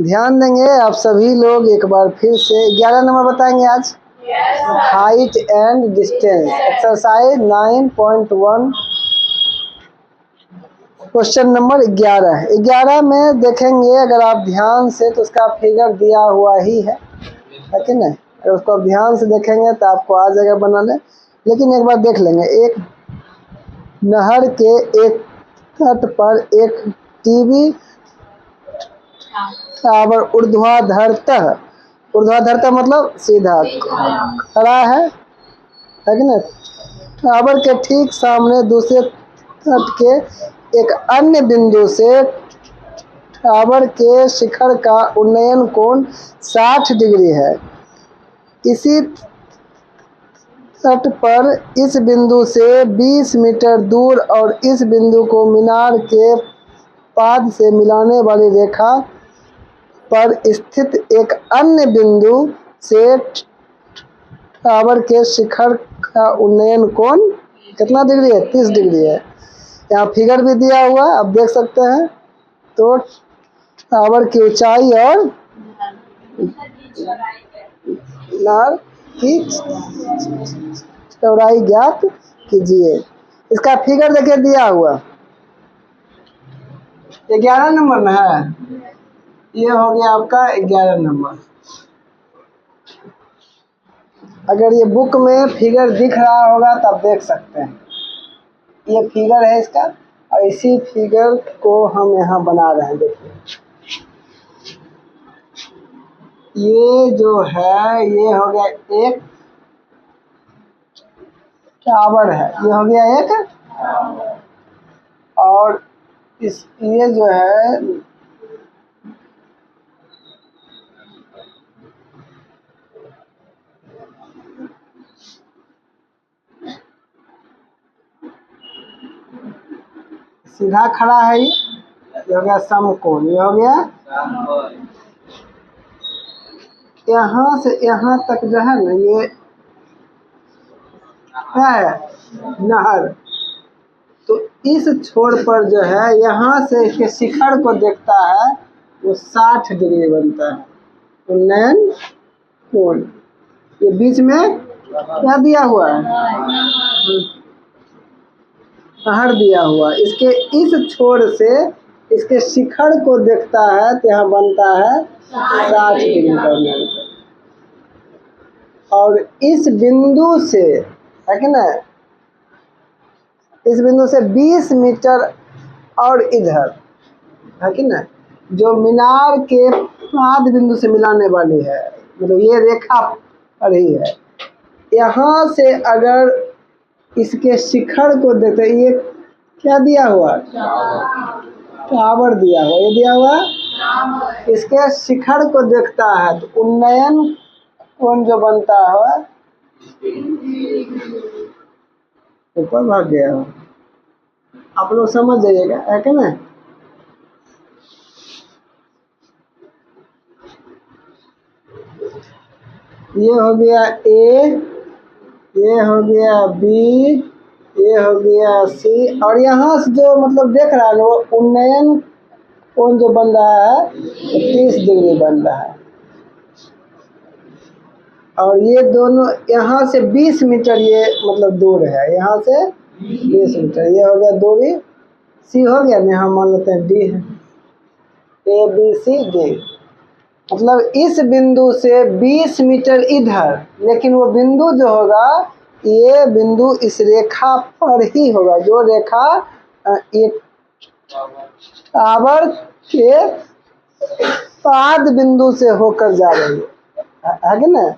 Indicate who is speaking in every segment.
Speaker 1: ध्यान देंगे आप सभी लोग एक बार फिर से। 11 नंबर बताएंगे आज। Height and distance, exercise 9.1, question number 11। 11 में देखेंगे अगर आप ध्यान से तो उसका फिगर दिया हुआ ही है कि नहीं। अगर उसको आप ध्यान से देखेंगे तो आपको आ जाएगा बनाने, लेकिन एक बार देख लेंगे। एक नहर के एक तट पर एक टीवी टावर ऊर्ध्वाधरतः मतलब सीधा खड़ा है कि नहीं। टावर के ठीक सामने दूसरे तट के एक अन्य बिंदु से टावर के शिखर का उन्नयन कोण 60 डिग्री है। इसी तट पर इस बिंदु से 20 मीटर दूर और इस बिंदु को मीनार के पाद से मिलाने वाली रेखा पर स्थित एक अन्य बिंदु से टावर के शिखर का उन्नयन कोण कितना डिग्री है? 30 डिग्री है। यहाँ फिगर भी दिया हुआ आप देख सकते हैं। तो टावर की ऊंचाई और नहर की चौड़ाई ज्ञात कीजिए। इसका फिगर देखिए दिया हुआ। 11 नंबर में है, ये हो गया आपका 11 नंबर। अगर ये बुक में फिगर दिख रहा होगा तो आप देख सकते हैं, ये फिगर है इसका, और इसी फिगर को हम यहाँ बना रहे हैं। देखिए ये जो है ये हो गया एक टावर है, ये हो गया एक, और इस ये जो है सीधा खड़ा है, ये हो गया समकोण, ये हो गया। यहाँ से यहाँ तक जो है ना ये है नहर, तो इस छोर पर जो है यहाँ से इसके शिखर को देखता है वो 60 डिग्री बनता है उन्नयन कोण। ये बीच में क्या दिया हुआ है? नहर दिया हुआ। इसके इस छोर से इसके शिखर को देखता है तो यहाँ बनता है 60 डिग्री का उन्नयन। और इस बिंदु से है कि ना, इस बिंदु से 20 मीटर और इधर है कि ना, जो मीनार के पाद बिंदु से मिलाने वाली है, मतलब ये रेखा पर ही है। यहाँ से अगर इसके शिखर को देखते, ये क्या दिया हुआ? टावर दिया हुआ, ये दिया हुआ। इसके शिखर को देखता है तो उन्नयन कोण जो बनता है ऊपर भाग गया हो। आप लोग समझ जाइएगा, है कि ना। ये हो गया ए, ये हो गया बी, ये हो गया सी, और यहाँ से जो मतलब देख रहा है वो उन्नयन कोण जो बन रहा है 30 डिग्री बन रहा है। और ये दोनों यहाँ से 20 मीटर ये मतलब दूर है, यहाँ से 20 मीटर। ये हो गया दूरी, सी हो गया ना, हम मान लेते हैं डी है, ए बी सी डी। मतलब इस बिंदु से 20 मीटर इधर, लेकिन वो बिंदु जो होगा ये बिंदु इस रेखा पर ही होगा, जो रेखा ये टावर के पाद बिंदु से होकर जा रही है कि ना।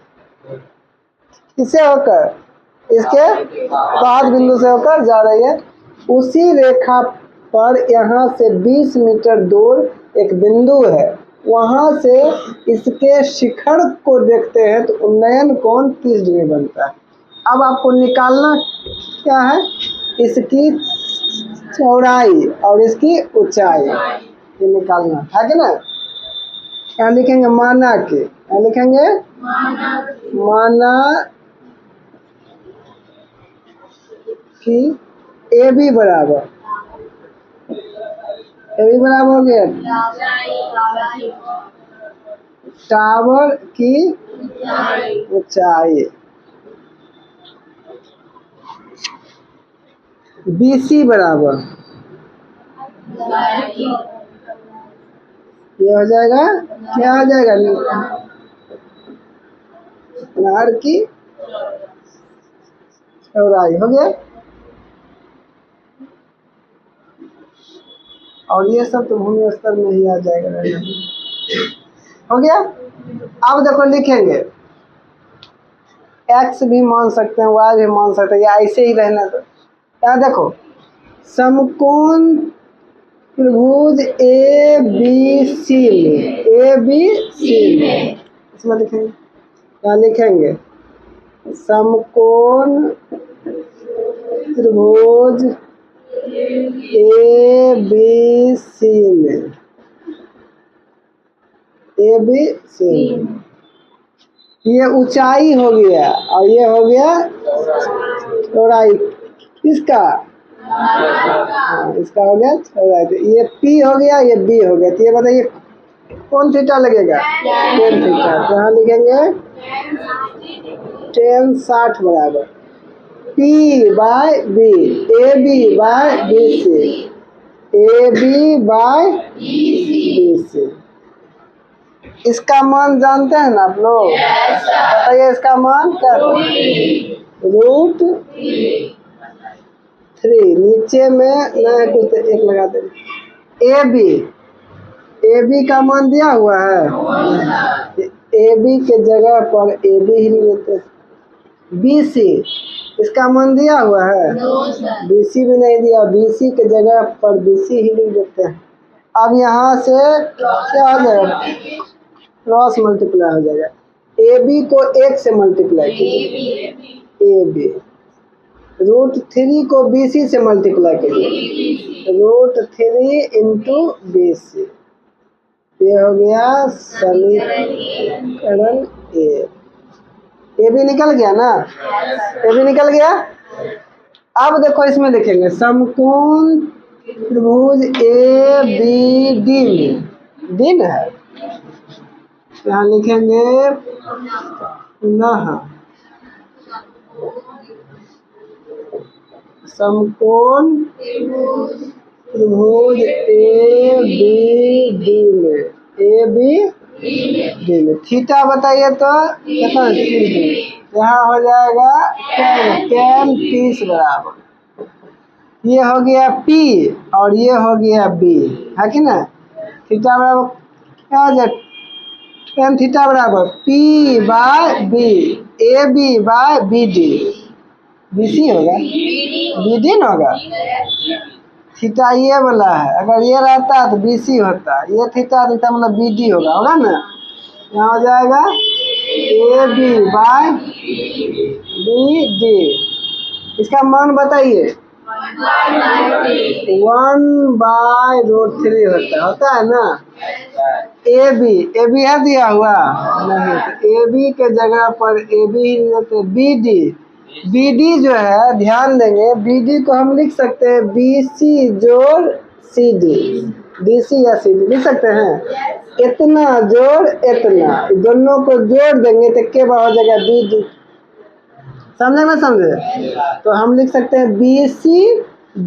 Speaker 1: किसे होकर? इसके पाद बिंदु से होकर जा रही है। उसी रेखा पर यहाँ से 20 मीटर दूर एक बिंदु है, वहाँ से इसके शिखर को देखते हैं तो उन्नयन कोण 30 डिग्री बनता है। अब आपको निकालना क्या है? इसकी चौड़ाई और इसकी ऊंचाई, ये निकालना है कि ना। क्या लिखेंगे? माना के, क्या लिखेंगे? माना कि ए बी बराबर ये भी बराबर हो गया टावर की ऊंचाई। BC बराबर ये हो जाएगा, क्या हो जाएगा, नहर की चौड़ाई। हो गया। और ये सब तो भूमि स्तर में ही आ जाएगा। हो गया। अब देखो लिखेंगे, x भी मान सकते हैं, y भी मान सकते हैं, या ऐसे ही रहना। तो यहाँ देखो, समकोण त्रिभुज ABC में, ABC में इसमें लिखेंगे, क्या लिखेंगे, समकोण त्रिभुज ABC में, ABC में ये ऊंचाई हो गया और ये हो गया चौड़ाई। किसका? इसका हो गया चौड़ाई। तो ये P हो गया, ये B हो गया। तो ये बताइए कौन थीटा लगेगा? tan theta. तो यहाँ लिखेंगे tan 60 बराबर P by B, AB by BC, AB by BC। इसका मान जानते हैं ना आप लोग? बताइए इसका मान क्या? √3। नीचे में नया कुछ एक लगा देंगे। AB का मान दिया हुआ है, AB के जगह पर AB ही लेते हैं। BC इसका मान दिया हुआ है, BC भी नहीं दिया, BC के जगह पर BC ही लिख देते हैं। अब यहाँ से क्या हो जाएगा, क्रॉस मल्टीप्लाई हो जाएगा। AB को 1 से मल्टीप्लाई कीजिए, AB। √3 को BC से मल्टीप्लाई कीजिए, √3 इंटू BC। ये हो गया समीकरण 1। AB निकल गया ना, AB निकल गया। अब देखो इसमें लिखेंगे समकोण त्रिभुज ABD में, दिन है, यहाँ लिखेंगे पुनः समकोण त्रिभुज ABD में, ABD में थीटा बताइए तो कितना, यहाँ हो जाएगा tan 30 बराबर, ये हो गया P और ये हो गया B, है कि ना। थीटा बराबर क्या हो जाए, tan थीटा बराबर P by B, AB by BD, BC होगा, BD न होगा। थीटा ये वाला है, अगर ये रहता तो BC होता, ये थीटा रहता मतलब BD होगा ना। यहाँ हो जाएगा AB बाय BD। इसका मान बताइए, 1/√3 होता है ना। AB है दिया हुआ नहीं, तो AB के जगह पर AB ही लेते। BD जो है, ध्यान देंगे, BD को हम लिख सकते हैं BC जोड़ CD, BC या CD लिख सकते हैं। इतना जोड़ इतना, दोनों को जोड़ देंगे तो क्या हो जाएगा, BD। समझे ना, समझे? तो हम लिख सकते हैं BC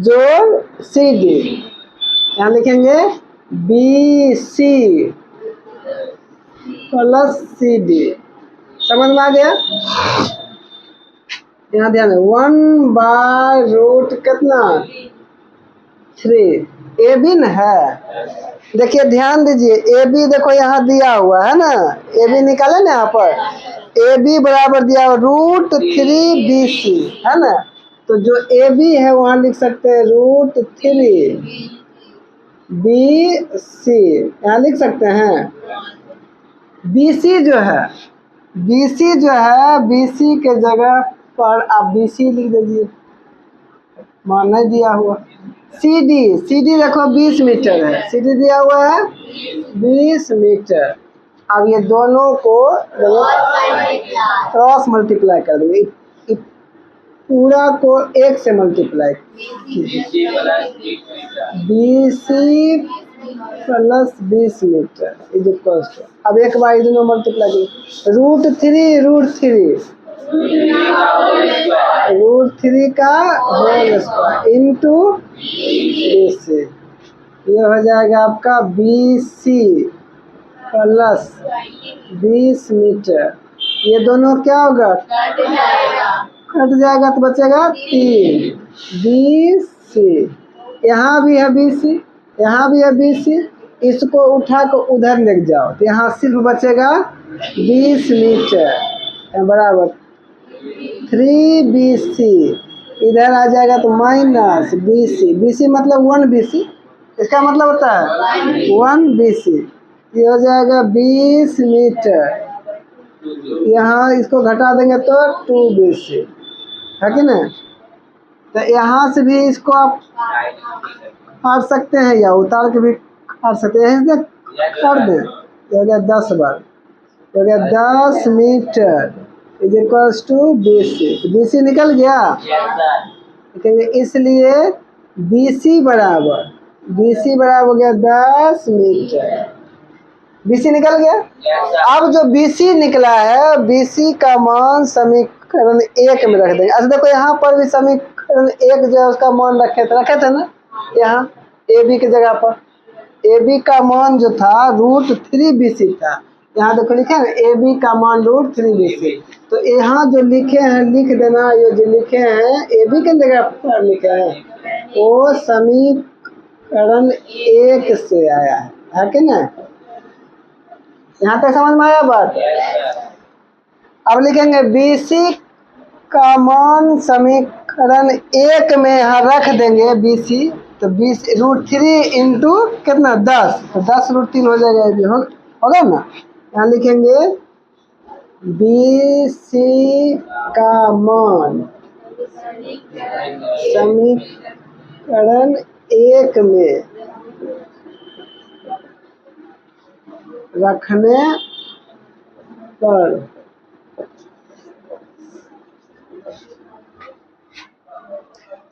Speaker 1: जोड़ CD। यहाँ लिखेंगे BC प्लस CD। समझ में आ गया? यहाँ ध्यान है, 1/√3 कितना, 3। AB न है, देखिए ध्यान दीजिए, AB देखो यहाँ दिया हुआ है ना, AB निकाले ना यहाँ पर, AB बराबर दिया हुआ √3 BC है ना। तो जो AB है वहाँ लिख सकते हैं √3 BC, यहाँ लिख सकते हैं। BC जो है, BC के जगह पर आप BC लिख दीजिए, मान नहीं दिया हुआ। CD देखो 20 मीटर है, CD दिया हुआ है 20 मीटर। अब ये दोनों को क्रॉस मल्टीप्लाई कर देंगे, पूरा को 1 से मल्टीप्लाई कीजिए। BC plus 20 metre is equal to, अब एक बार दोनों मल्टीप्लाई कीजिए, √3 का होल स्क्वायर इंटू BC, ये हो जाएगा आपका BC प्लस 20 मीटर, ये दोनों क्या होगा, कट जाएगा तो बचेगा 3 BC, यहाँ भी है BC, यहाँ भी है BC, इसको उठा कर उधर ले जाओ तो यहाँ सिर्फ बचेगा 20 मीटर बराबर 3BC, इधर आ जाएगा तो माइनस BC मतलब 1BC, इसका मतलब होता है 1BC, ये हो जाएगा 20 मीटर, यहाँ इसको घटा देंगे तो 2BC है कि नहीं। तो यहाँ से भी इसको आप काट सकते हैं या उतार के भी काट सकते हैं, इसलिए कर दें, हो गया 10 बार, हो गया 10 metre is equals to BC, BC निकल गया, इसलिए BC बराबर हो गया 10 मीटर, BC निकल गया। अब जो BC निकला है, BC का मान समीकरण 1 में रख देंगे। अच्छा देखो यहाँ पर भी समीकरण 1 जो है उसका मान रखे थे ना, यहाँ AB की जगह पर AB का मान जो था √3BC था, यहाँ देखो लिखे हैं AB का मान √3BC, तो यहाँ जो लिखे हैं लिख देना, ये जो लिखे हैं AB की जगह पर लिखे हैं वो समीकरण 1 से आया है कि नहीं, यहाँ तक समझ में आया बात। अब लिखेंगे BC का मान समीकरण 1 में यहाँ रख देंगे BC, तो 20 √3 इंटू कितना 10, तो 10 √3 हो जाएगा, ये होगा ना। यहाँ लिखेंगे BC का मान समीकरण 1 में रखने पर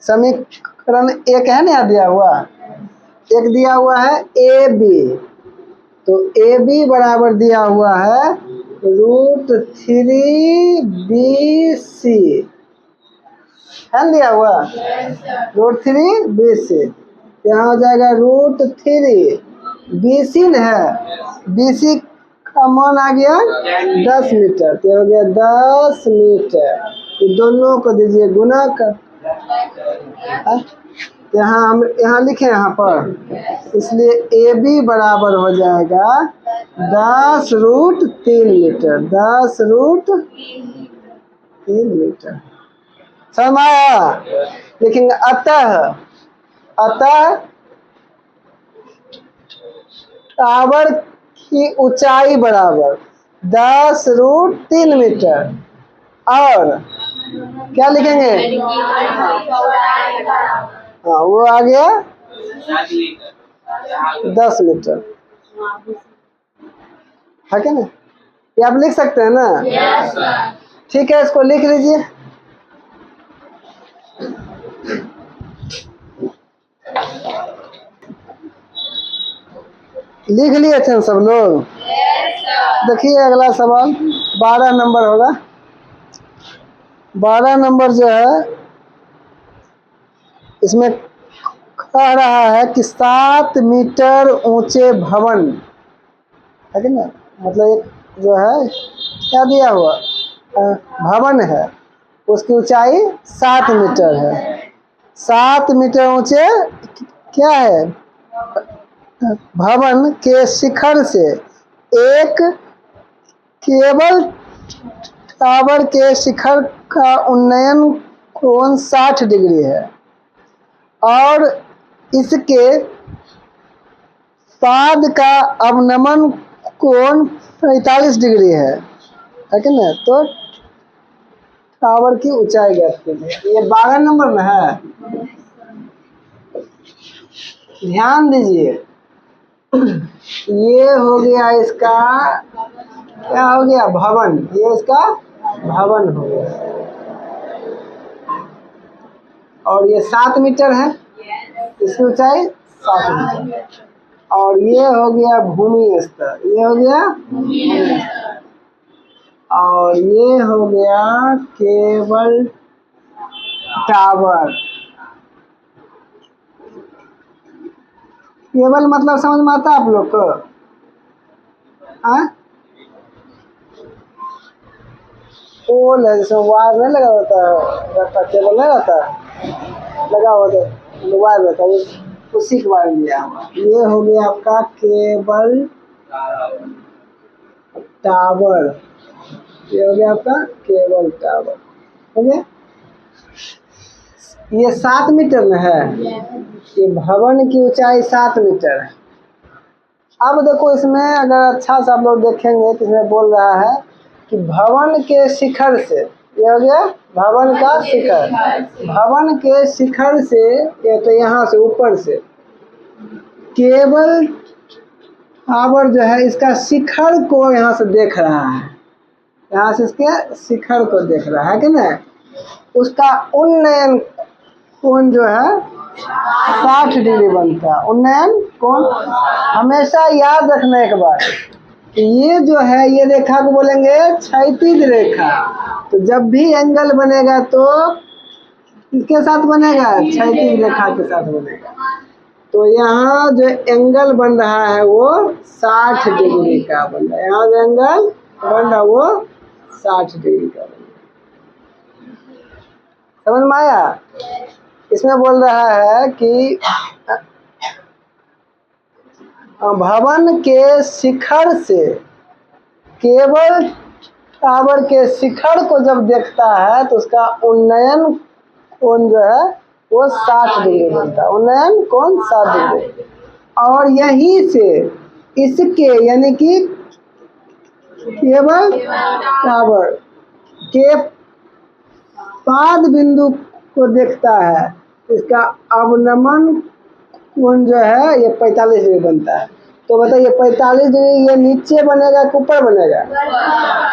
Speaker 1: समीकरण 1 है ना दिया हुआ, एक दिया हुआ है AB, तो AB बराबर दिया हुआ है √3BC, है दिया हुआ √3BC, यहाँ हो जाएगा √3 BC है, BC का मान आ गया 10 मीटर, तो हो गया 10 मीटर, ये दोनों को दीजिए गुना कर, तो यहाँ लिखे यहाँ पर, इसलिए AB बराबर हो जाएगा 10 √3 मीटर, 10 √3 मीटर, समझ आया। लिखेंगे अतः टावर की ऊंचाई बराबर 10 √3 मीटर, और क्या लिखेंगे, हाँ वो आ गया 10 मीटर, है क्या ना, ये आप लिख सकते हैं ना। ठीक है, इसको लिख लीजिए। लिख लिए थे सब लोग। देखिए अगला सवाल 12 नंबर होगा। 12 नंबर जो है इसमें कह रहा है कि 7 मीटर ऊंचे भवन, है कि ना, मतलब एक जो है क्या दिया हुआ भवन है, उसकी ऊंचाई 7 मीटर है। 7 मीटर ऊंचे क्या है भवन के शिखर से एक केबल टावर के शिखर का उन्नयन कोण 60 डिग्री है और इसके पाद का अवनमन कोण 45 डिग्री है कि ना। तो टावर की ऊंचाई ज्ञात कीजिए। ये 12 नंबर में है, ध्यान दीजिए। ये हो गया इसका क्या हो गया भवन, ये इसका भवन हो गया। और ये 7 मीटर है, इसकी ऊंचाई 7 मीटर। और ये हो गया भूमि स्तर, ये हो गया भूमि स्तर। और ये हो गया केबल टावर। केबल मतलब समझ में आता है आप लोग को? पोल है जिसमें वायर नहीं लगा होता है, केबल नहीं रहता लगा होता है, वायर रहता है, उसी के बारे में लिया हुआ। ये हो गया आपका केबल टावर, ये हो गया आपका केबल टावर, हो गया। ये 7 मीटर में है, ये भवन की ऊंचाई 7 मीटर है। अब देखो इसमें अगर अच्छा से आप लोग देखेंगे तो इसमें बोल रहा है कि भवन के शिखर से, ये हो गया भवन का शिखर, भवन के शिखर से, ये तो यहाँ से ऊपर से केबल टावर जो है इसका शिखर को यहाँ से देख रहा है, यहाँ से इसके शिखर को देख रहा है कि नहीं। उसका उन्नयन कोण जो है 60 डिग्री बनता है। उन्नयन कोण हमेशा याद रखना एक बार, ये जो है ये रेखा को बोलेंगे क्षैतिज रेखा। तो जब भी एंगल बनेगा तो किसके साथ बनेगा? क्षैतिज रेखा के साथ बनेगा। तो यहाँ जो एंगल बन रहा है वो 60 डिग्री का बन रहा है, यहाँ जो एंगल बन रहा है वो 60 डिग्री का बन रहा है। समझ में आया? इसमें बोल रहा है कि भवन के शिखर से केबल टावर के शिखर को जब देखता है तो उसका उन्नयन कोण जो है वो 60 डिग्री बनता है, उन्नयन कोण 60 डिग्री। और यहीं से इसके यानी कि केबल टावर के पाद बिंदु को देखता है, इसका अवनमन कोण जो है ये 45 डिग्री बनता है। तो बताइए 45 डिग्री ये नीचे बनेगा कि ऊपर बनेगा?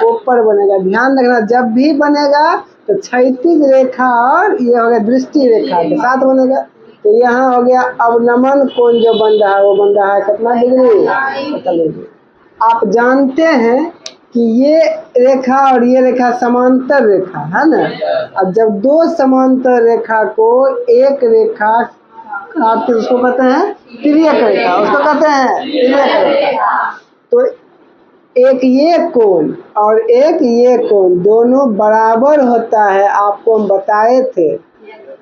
Speaker 1: ऊपर बनेगा। ध्यान रखना जब भी बनेगा तो क्षैतिज रेखा और ये हो गया दृष्टि रेखा के साथ बनेगा। तो यहाँ हो गया अवनमन कोण जो बन रहा है वो बन रहा है कितना डिग्री? 45 डिग्री। आप जानते हैं कि ये रेखा और ये रेखा समांतर रेखा है ना। अब जब दो समांतर रेखा को एक रेखा काटते उसको कहते हैं तिर्यक रेखा, उसको कहते हैं तिर्यक रेखा। तो एक ये कोण और एक ये कोण दोनों बराबर होता है, आपको हम बताए थे।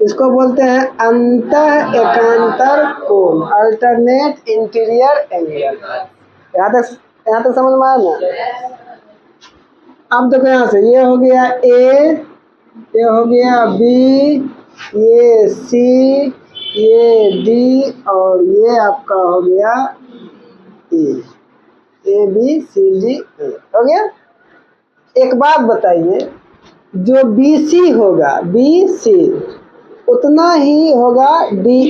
Speaker 1: इसको बोलते हैं अंतः एकांतर कोण, अल्टरनेट इंटीरियर एंगल। यहाँ तक समझ में आया ना? अब देखो यहाँ से ये हो गया ए, ये हो गया बी, ये सी, ये डी और ये आपका हो गया ए बी सी डी ए, हो गया। एक बात बताइए, जो बी सी होगा बी सी उतना ही होगा डी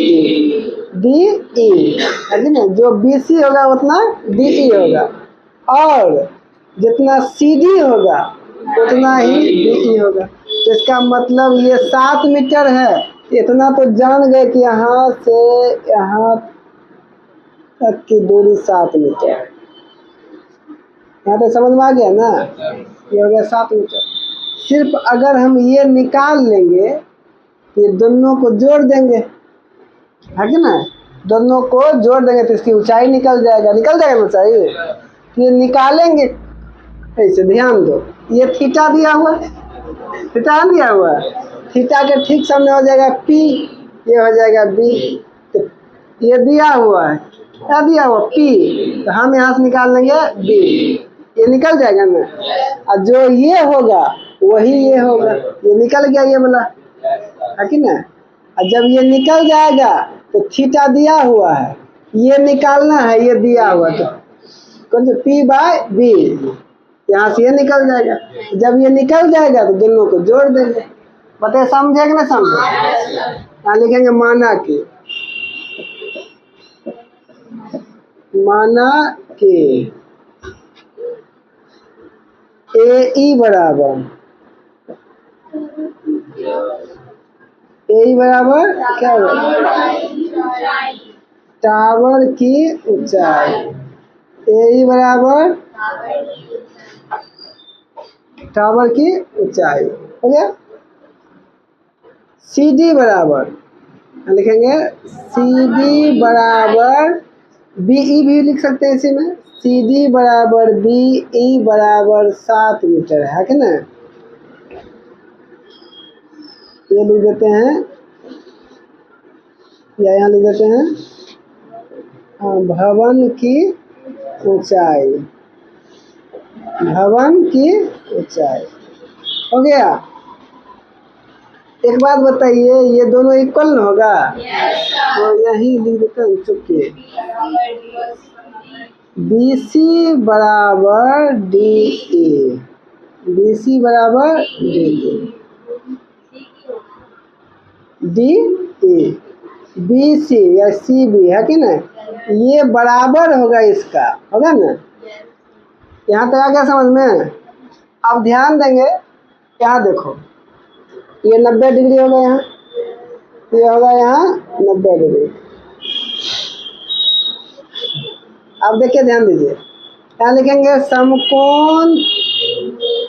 Speaker 1: ई है ना। जो बी सी होगा उतना डी ई होगा, और जितना सी डी होगा उतना ही डी ई होगा। तो इसका मतलब ये 7 मीटर है, इतना तो जान गए कि यहाँ से यहाँ तक की दूरी 7 मीटर। यहाँ तक समझ में आ गया ना? ये हो गया 7 मीटर। सिर्फ अगर हम ये निकाल लेंगे, ये दोनों को जोड़ देंगे है कि ना, दोनों को जोड़ देंगे तो इसकी ऊंचाई निकल जाएगा ना ऊंचाई। तो ये निकालेंगे ऐसे, ध्यान दो, ये थीटा दिया हुआ, थीटा दिया हुआ, थीटा के ठीक सामने हो जाएगा पी, ये हो जाएगा बी। तो ये दिया हुआ है, क्या दिया हुआ? पी, तो हम यहाँ से निकाल लेंगे बी, ये निकल जाएगा ना। और जो ये होगा वही ये होगा, ये निकल गया ये वाला है कि ना। और जब ये निकल जाएगा तो थीटा दिया हुआ है, ये निकालना है, ये दिया हुआ तो कौन पी बाय बी, यहाँ से ये निकल जाएगा। जब ये निकल जाएगा तो दोनों को जोड़ देंगे। बताइए समझे कि ना समझे? यहाँ लिखेंगे माना के ए ई बराबर ए बराबर क्या होगा, टावर की ऊंचाई। ए बराबर टावर की ऊंचाई हो गया। सी डी बराबर लिखेंगे, सी डी बराबर बीई भी लिख सकते हैं इसी में। सी डी बराबर बीई बराबर 7 मीटर है कि ना। ये लिख देते हैं या यहाँ लिख देते हैं भवन की ऊंचाई, भवन की ऊंचाई हो गया। एक बात बताइए, ये दोनों इक्वल न होगा? तो यही लिख देते हैं, चुके बी सी बराबर डी ए, बी सी बराबर D A, D A, B C या सी बी है कि ना, ये बराबर होगा इसका, होगा ना। यहाँ तक आ गया समझ में। अब ध्यान देंगे, यहाँ देखो ये 90 डिग्री होगा, यहाँ ये होगा यहाँ 90 डिग्री। अब देखिए ध्यान दीजिए, यहाँ लिखेंगे समकोण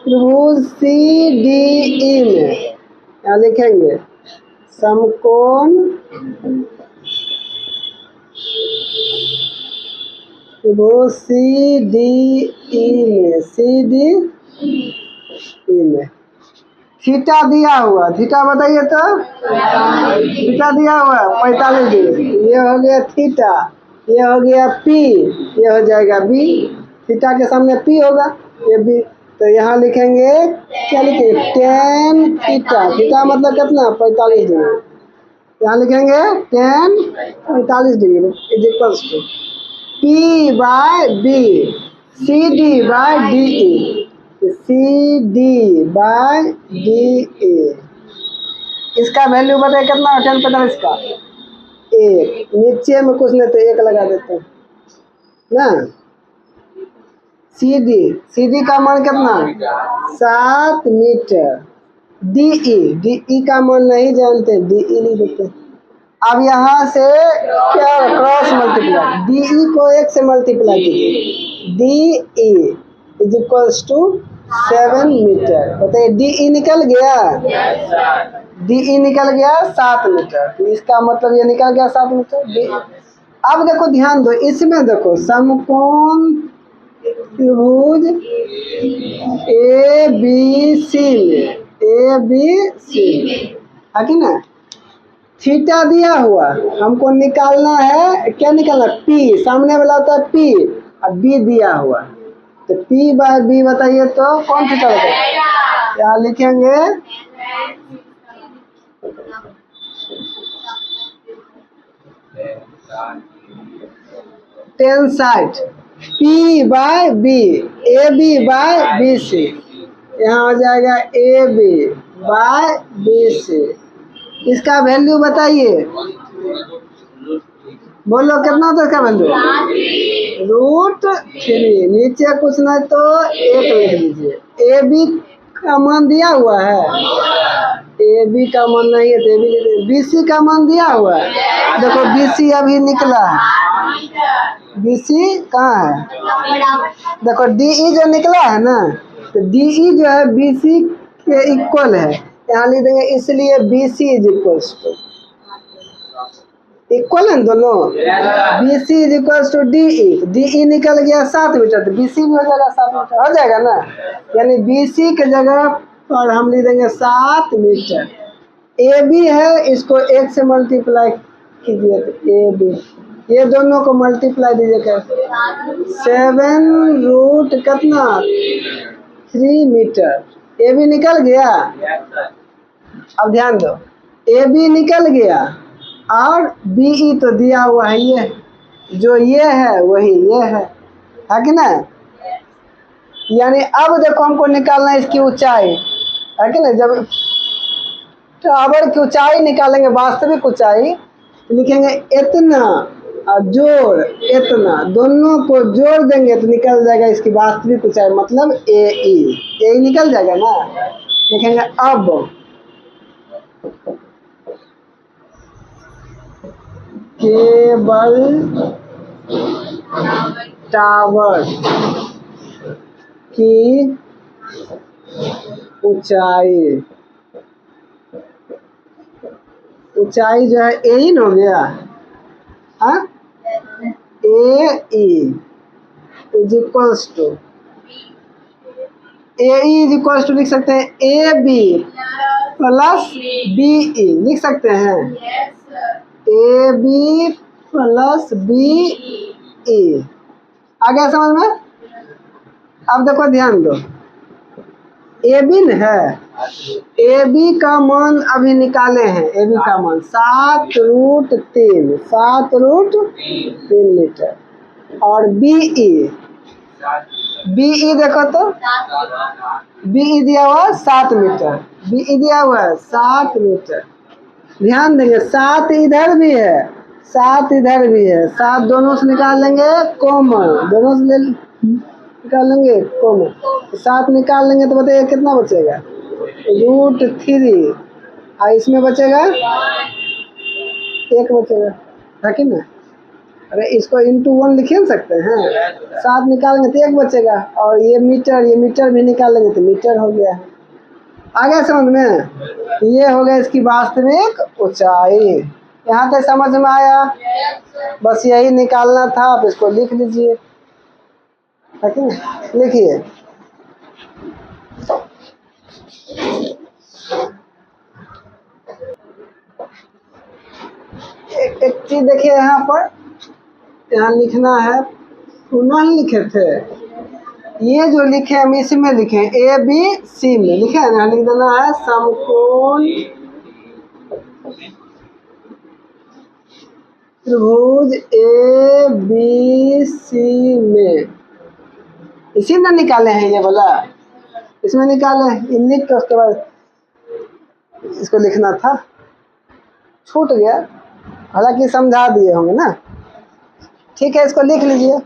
Speaker 1: त्रिभुज सी डी ई में, यहाँ लिखेंगे समकोण त्रिभुज सी डी ई में, सी डी ई में थीटा दिया हुआ, थीटा बताइए तो, थीटा दिया हुआ 45 डिग्री। ये हो गया थीटा, ये हो गया पी, ये हो जाएगा बी, थीटा के सामने पी होगा, ये बी। तो यहाँ लिखेंगे क्या लिखेंगे, टेन थीटा, थीटा मतलब कितना 45 डिग्री। यहाँ लिखेंगे tan 45 degree is equals to P by B, C D by D E, C D by D A. इसका वैल्यू बताए कितना, 10 45 का 1, नीचे में कुछ नहीं तो 1 लगा देते हैं ना। सी डी का मान कितना 7 मीटर, डी ई का मान नहीं जानते, डी ई नहीं देते। अब यहाँ से क्या क्रॉस मल्टीप्लाई, डी ई को 1 से मल्टीप्लाई कीजिए, D E is equals to 7 metre. बताइए डी ई निकल गया, डी ई निकल गया 7 मीटर, तो इसका मतलब ये निकल गया 7 मीटर डी। अब देखो ध्यान दो, इसमें देखो समकोण त्रिभुज ए बी सी में, ए बी सी है कि ना, थीटा दिया हुआ, हमको निकालना है, क्या निकालना, पी, सामने वाला होता है पी और बी दिया हुआ, तो पी बाय बी बताइए तो कौन थीटा बताइए। यहाँ लिखेंगे tan side P by B, A B by B C, यहाँ हो जाएगा A B by B C. इसका वैल्यू बताइए, बोलो कितना होता है इसका वैल्यू, √3। नीचे कुछ नहीं तो 1 लिख लीजिए। ए बी का मान दिया हुआ है, ए बी का मान नहीं है तो ए बी, बी सी का मान दिया हुआ है, देखो बी सी अभी निकला है, बी सी कहाँ है, देखो डी ई जो निकला है ना, तो डी ई जो है बी सी के इक्वल है, यहाँ लिख देंगे, इसलिए B C is equals to, equal है दोनों, B C is equals to D E, D E निकल गया 7 मीटर, तो बी सी भी हो जाएगा 7 मीटर, हो जाएगा ना। यानी बी सी के जगह पर हम लिख देंगे 7 मीटर। ए बी है, इसको 1 से मल्टीप्लाई कीजिए तो ए बी, ये दोनों को मल्टीप्लाई दीजिएगा, 7 रूट कितना 3 मीटर, ए बी निकल गया। अब ध्यान दो, ए बी निकल गया और बी ई तो दिया हुआ है, ये जो ये है वही ये है कि ना। यानी अब देखो हमको निकालना है इसकी ऊंचाई, है कि ना। जब टावर की ऊंचाई निकालेंगे, वास्तविक ऊंचाई, लिखेंगे इतना और जोड़ इतना, दोनों को जोड़ देंगे तो निकल जाएगा इसकी वास्तविक ऊंचाई, मतलब ए ई निकल जाएगा ना। लिखेंगे अब केबल टावर की ऊंचाई जो है ए इन हो गया, हाँ, ए इज इक्वल्स टू लिख सकते हैं A B plus B E, लिख सकते हैं A B plus B E. आ गया समझ में? अब देखो ध्यान दो, ए बी है, ए बी का मान अभी निकाले हैं, ए बी का मान 7√3 मीटर, और बी ई देखो तो बी ई दिया हुआ 7 मीटर, बी ई दिया हुआ है 7 मीटर। ध्यान देंगे 7 इधर भी है 7 इधर भी है, 7 दोनों से निकाल लेंगे कॉमन, दोनों से निकाल लेंगे कॉमन, 7 निकाल लेंगे तो बताइए कितना बचेगा, √3, और इसमें बचेगा 1 बचेगा, है कि ना? अरे इसको इंटू 1 लिख नहीं सकते हैं, 7 निकालेंगे तो 1 बचेगा, और ये मीटर भी निकालेंगे तो मीटर हो गया। आ गया समझ में? ये हो गया इसकी वास्तविक ऊंचाई। यहाँ तक समझ में आया? बस यही निकालना था, आप इसको लिख लीजिए, लिखिए। एक चीज देखिए यहाँ पर, यहाँ लिखना है, पुनः लिखे थे, ये जो लिखे हम इसमें लिखे ए बी सी में लिखे है ना, लिख देना है समकोण त्रिभुज ए बी सी में, इसी में निकाले हैं, ये बोला इसमें निकाले, लिख के उसके बाद इसको लिखना था, छूट गया, हालांकि समझा दिए होंगे ना। ठीक है, इसको लिख लीजिए।